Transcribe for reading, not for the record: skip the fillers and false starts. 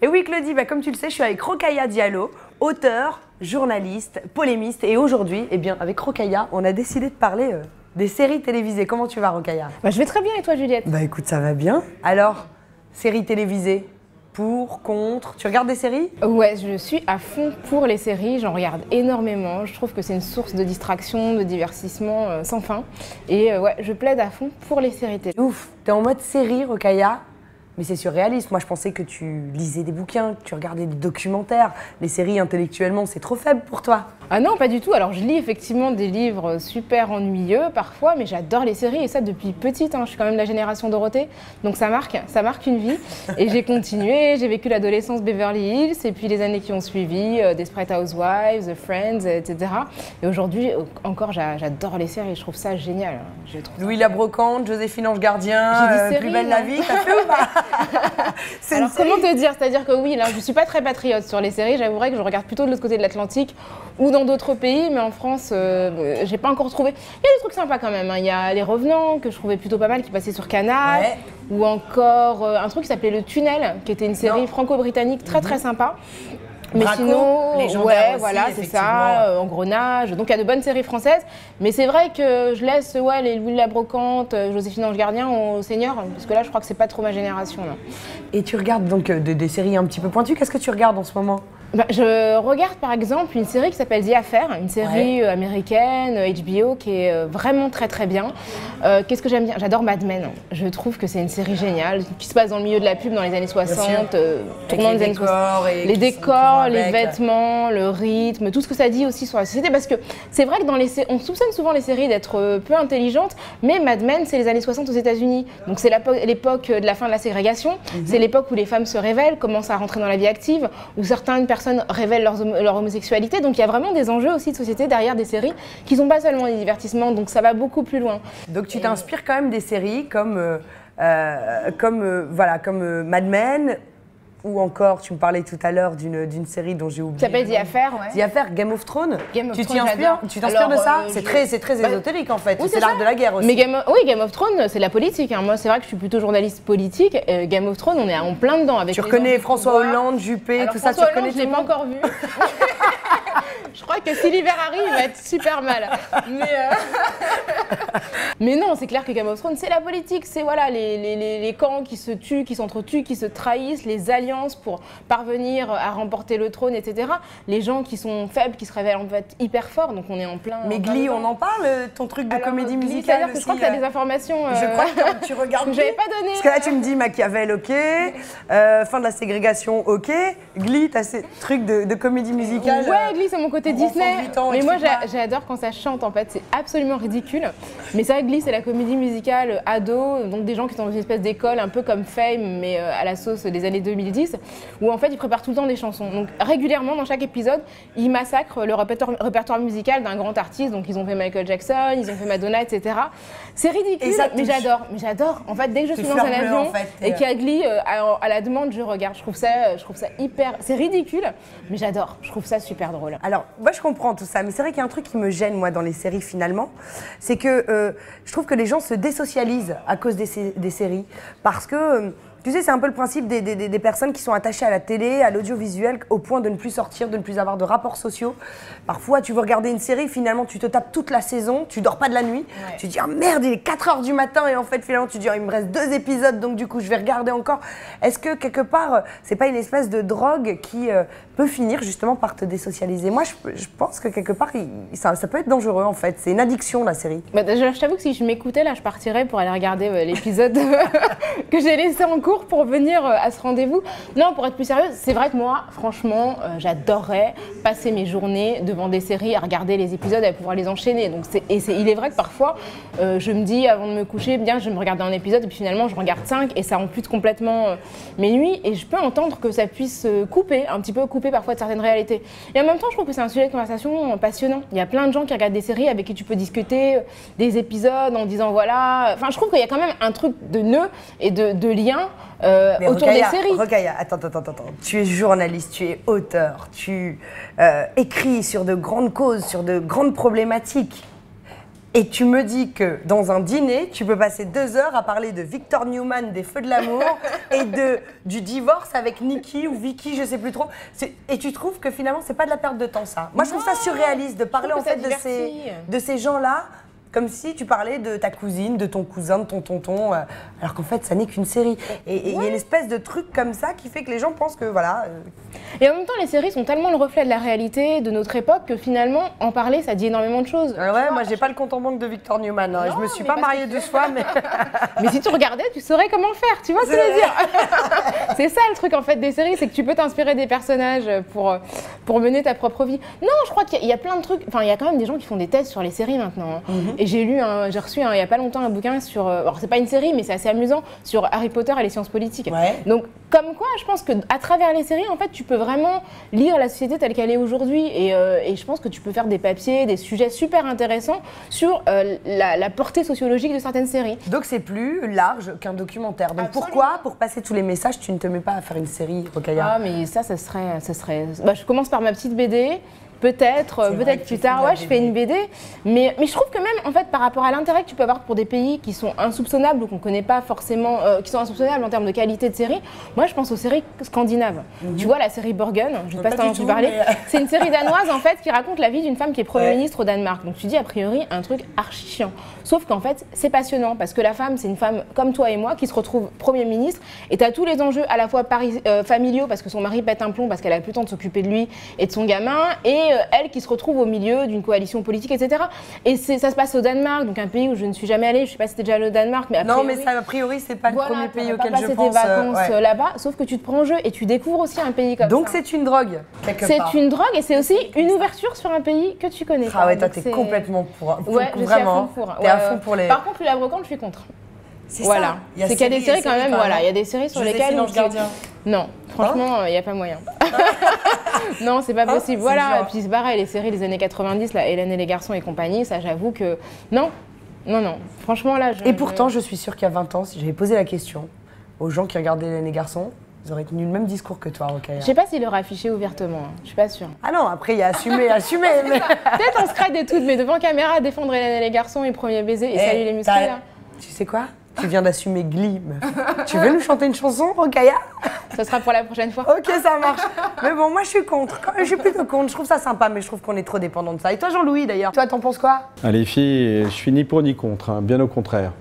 Et oui Claudie, comme tu le sais, je suis avec Rokhaya Diallo, auteur, journaliste, polémiste. Et aujourd'hui, avec Rokhaya, on a décidé de parler des séries télévisées. Comment tu vas Rokhaya? Je vais très bien et toi Juliette? Écoute, ça va bien. Alors, séries télévisées, pour, contre, tu regardes des séries? Ouais, je suis à fond pour les séries, j'en regarde énormément. Je trouve que c'est une source de distraction, de divertissement sans fin. Et ouais, je plaide à fond pour les séries télé. Ouf, t'es en mode série Rokhaya? Mais c'est surréaliste. Moi, je pensais que tu lisais des bouquins, que tu regardais des documentaires. Les séries, intellectuellement, c'est trop faible pour toi. Ah non, pas du tout. Alors, je lis effectivement des livres super ennuyeux parfois, mais j'adore les séries et ça depuis petite. Je suis quand même de la génération Dorothée, donc ça marque une vie. Et j'ai continué, j'ai vécu l'adolescence Beverly Hills et puis les années qui ont suivi, Desperate Housewives, Friends, etc. Et aujourd'hui, encore, j'adore les séries. Je trouve ça génial. Louis la Brocante, Joséphine Ange Gardien, Plus belle la vie, t'as fait ou pas? Alors comment te dire? C'est-à-dire que oui, là je suis pas très patriote sur les séries, j'avouerais que je regarde plutôt de l'autre côté de l'Atlantique ou dans d'autres pays, mais en France, j'ai pas encore trouvé. Il y a des trucs sympas quand même, Il y a Les Revenants, que je trouvais plutôt pas mal, qui passait sur Canal, ou encore un truc qui s'appelait Le Tunnel, qui était une série franco-britannique très sympa. Mais Braco, sinon, ouais, voilà, c'est ça, Engrenage. Donc il y a de bonnes séries françaises, mais c'est vrai que je laisse les Louis de la Brocante, Joséphine Ange Gardien au Seigneur, parce que là je crois que c'est pas trop ma génération. Là. Et tu regardes donc des séries un petit peu pointues, qu'est-ce que tu regardes en ce moment? Je regarde par exemple une série qui s'appelle The Affair, une série américaine, HBO, qui est vraiment très bien. Qu'est-ce que j'aime bien? J'adore Mad Men. Je trouve que c'est une série géniale, qui se passe dans le milieu de la pub dans les années 60, tournant des années 60. Les décors, les vêtements, le rythme, tout ce que ça dit aussi sur la société. Parce que c'est vrai que on soupçonne souvent les séries d'être peu intelligentes, mais Mad Men, c'est les années 60 aux États-Unis. Donc c'est l'époque de la fin de la ségrégation, c'est l'époque où les femmes se révèlent, commencent à rentrer dans la vie active, où certaines personnes révèlent leur homosexualité. Donc il y a vraiment des enjeux aussi de société derrière des séries qui sont pas seulement des divertissements, donc ça va beaucoup plus loin. Donc tu t'inspires quand même des séries comme Mad Men, ou encore, tu me parlais tout à l'heure d'une série dont j'ai oublié. Ça s'appelle The Affair, The Affair, Game of Thrones. Tu t'inspires de ça? C'est très ésotérique en fait, oui, c'est l'art de la guerre aussi. Mais Game of Thrones, c'est la politique. Moi, c'est vrai que je suis plutôt journaliste politique. Game of Thrones, on est en plein dedans. Avec tu reconnais François Hollande, Juppé, tout ça, tu reconnais tout le monde? Je l'ai pas encore vu. Je crois que si l'hiver arrive, il va être super mal. Mais non, c'est clair que Game of Thrones, c'est la politique. C'est les camps qui se tuent, qui s'entretuent, qui se trahissent, les alliances pour parvenir à remporter le trône, etc. Les gens qui sont faibles, qui se révèlent en fait hyper forts. Donc on est en plein. Mais Glee, on en parle, ton truc de comédie musicale? C'est-à-dire que je crois que tu as des informations. Je crois que tu regardes. Que j'avais pas donné. Parce que là, tu me dis Machiavel, ok. Fin de la ségrégation, ok. Glee, tu as ces trucs de comédie musicale. Ouais, Glee, c'est mon côté Disney. Mais moi, j'adore quand ça chante, en fait. C'est absolument ridicule. Mais c'est vrai que Glee, c'est la comédie musicale ado, donc des gens qui sont dans une espèce d'école, un peu comme Fame, mais à la sauce des années 2010, où en fait, ils préparent tout le temps des chansons. Donc régulièrement, dans chaque épisode, ils massacrent le répertoire musical d'un grand artiste. Donc ils ont fait Michael Jackson, ils ont fait Madonna, etc. C'est ridicule, mais j'adore. En fait, dès que je suis dans un avion et qu'il y a Glee, à la demande, je regarde. Je trouve ça hyper... C'est ridicule, mais j'adore. Je trouve ça super drôle. Alors, moi, je comprends tout ça, mais c'est vrai qu'il y a un truc qui me gêne, moi, dans les séries, finalement. C'est que je trouve que les gens se désocialisent à cause des séries. Parce que... tu sais, c'est un peu le principe des personnes qui sont attachées à la télé, à l'audiovisuel, au point de ne plus sortir, de ne plus avoir de rapports sociaux. Parfois, tu veux regarder une série, finalement, tu te tapes toute la saison, tu dors pas de la nuit. Ouais. Tu te dis, ah merde, il est 4h du matin, et en fait, finalement, tu te dis, il me reste 2 épisodes, donc du coup, je vais regarder encore. Est-ce que, quelque part, c'est pas une espèce de drogue qui peut finir, justement, par te désocialiser? Moi, je pense que, quelque part, ça peut être dangereux, en fait. C'est une addiction, la série. Je t'avoue que si je m'écoutais, là, je partirais pour aller regarder l'épisode que j'ai laissé en cours pour venir à ce rendez-vous. Non, pour être plus sérieuse, c'est vrai que moi, franchement, j'adorerais passer mes journées devant des séries à regarder les épisodes et à pouvoir les enchaîner. Donc il est vrai que parfois, je me dis avant de me coucher, bien, je vais me regarder un épisode et puis finalement, je regarde 5 et ça ampute complètement mes nuits. Et je peux entendre que ça puisse couper, un petit peu couper parfois de certaines réalités. Et en même temps, je trouve que c'est un sujet de conversation passionnant. Il y a plein de gens qui regardent des séries avec qui tu peux discuter des épisodes en disant voilà. Enfin, je trouve qu'il y a quand même un truc de nœud et de lien autour des séries. Rokhaya, attends. Tu es journaliste, tu es auteur, tu écris sur de grandes causes, sur de grandes problématiques. Et tu me dis que dans un dîner, tu peux passer 2 heures à parler de Victor Newman, des Feux de l'amour et du divorce avec Nikki ou Vicky, je sais plus trop. Et tu trouves que finalement, c'est pas de la perte de temps, ça? Moi, je trouve ça surréaliste de parler en fait de ces gens-là. Comme si tu parlais de ta cousine, de ton cousin, de ton tonton, alors qu'en fait, ça n'est qu'une série. Et il y a une espèce de truc comme ça qui fait que les gens pensent que voilà. Et en même temps, les séries sont tellement le reflet de la réalité, de notre époque, que finalement, en parler, ça dit énormément de choses. Ouais, moi, j'ai pas le compte en banque de Victor Newman. Hein. Je me suis pas mariée 2 fois, mais. Mais si tu regardais, tu saurais comment faire, tu vois ce que je veux dire. C'est ça le truc en fait des séries, c'est que tu peux t'inspirer des personnages pour mener ta propre vie. Non, je crois qu'il y a plein de trucs. Enfin, il y a quand même des gens qui font des thèses sur les séries maintenant. Hein. Et j'ai reçu il y a pas longtemps un bouquin sur. Alors, c'est pas une série, mais c'est assez amusant, sur Harry Potter et les sciences politiques. Ouais. Donc, comme quoi, je pense qu'à travers les séries, en fait, tu peux vraiment lire la société telle qu'elle est aujourd'hui. Et je pense que tu peux faire des papiers, des sujets super intéressants sur la portée sociologique de certaines séries. Donc, c'est plus large qu'un documentaire. Donc, Absolument. pourquoi, pour passer tous les messages, tu ne te mets pas à faire une série, Rokhaya? Ah, mais ça serait. Bah, je commence par ma petite BD. Peut-être vrai que plus tu tard, fais de la je fais une BD. Mais je trouve que même, en fait, par rapport à l'intérêt que tu peux avoir pour des pays qui sont insoupçonnables ou qu'on ne connaît pas forcément, qui sont insoupçonnables en termes de qualité de série, moi, je pense aux séries scandinaves. Tu vois, la série Borgen, je ne sais pas si tu en as entendu parler, c'est une série danoise, en fait, qui raconte la vie d'une femme qui est Premier ministre au Danemark. Donc, tu dis, a priori, un truc archi chiant. Sauf qu'en fait, c'est passionnant, parce que la femme, c'est une femme comme toi et moi, qui se retrouve Premier ministre, et tu as tous les enjeux à la fois familiaux, parce que son mari pète un plomb, parce qu'elle a plus le temps de s'occuper de lui et de son gamin, et elle qui se retrouve au milieu d'une coalition politique, etc. Et ça se passe au Danemark, donc un pays où je ne suis jamais allée. Je ne sais pas si t'es déjà allée au Danemark, mais Non, mais ça, a priori, c'est pas le premier pays auquel je pense. Tes vacances là-bas, sauf que tu te prends en jeu et tu découvres aussi un pays comme ça. Donc c'est une drogue, quelque part. C'est une drogue et c'est aussi une ouverture sur un pays que tu connais. Ah ouais, toi, t'es complètement pour. Ouais, je suis à fond pour. T'es à fond pour les. Par contre, la brocante, je suis contre. C'est voilà. C'est qu'il y a des séries quand même, voilà, il y a des séries sur lesquelles. Non, franchement, il n'y a pas moyen. Non, c'est pas possible. Voilà, et puis c'est pareil, les séries des années 90, là, Hélène et les garçons et compagnie, ça j'avoue que. Non, franchement là. Et pourtant, je suis sûre qu'il y a 20 ans, si j'avais posé la question aux gens qui regardaient Hélène et les garçons, ils auraient tenu le même discours que toi, Rokhaya. Je sais pas s'il l'aurait affiché ouvertement, hein. Je suis pas sûre. Ah non, après il y a assumé. Mais... Peut-être on se crade et toutes, mais devant caméra, défendre Hélène et les garçons et Premier baiser et salut les musclés là. Tu sais quoi? Tu viens d'assumer Glee, meuf. Tu veux nous chanter une chanson, Rokhaya? Ça sera pour la prochaine fois. Ok, ça marche. Mais bon, moi je suis contre. Je suis plutôt contre. Je trouve ça sympa, mais je trouve qu'on est trop dépendant de ça. Et toi, Jean-Louis, d'ailleurs, toi, t'en penses quoi? Ah, les filles, je suis ni pour ni contre, hein, bien au contraire.